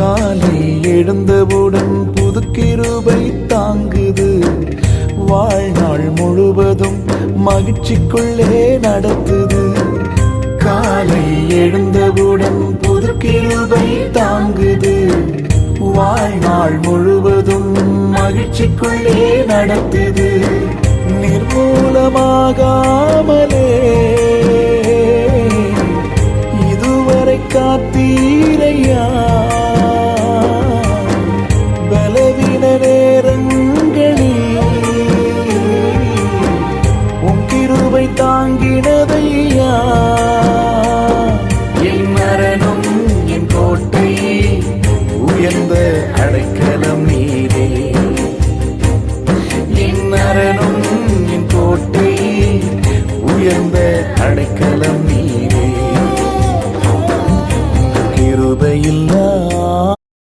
காலை எழுந்தவுடன் புது கிருபை தாங்குது. வாழ்நாள் முழுவதும் மகிழ்ச்சிக்குள்ளே நடத்துது. காலை எழுந்தவுடன் புது கிருபை தாங்குது. வாழ்நாள் முழுவதும் மகிழ்ச்சிக்குள்ளே நடத்துது. நிர்மூலமாகாமலே இதுவரை காத்தீரையா. பலவீன நேரங்களில் உன் கிருபை தாங்கினதையா. என் மரணம் என் கோட்டை உயர்ந்த அடைக்கலம்.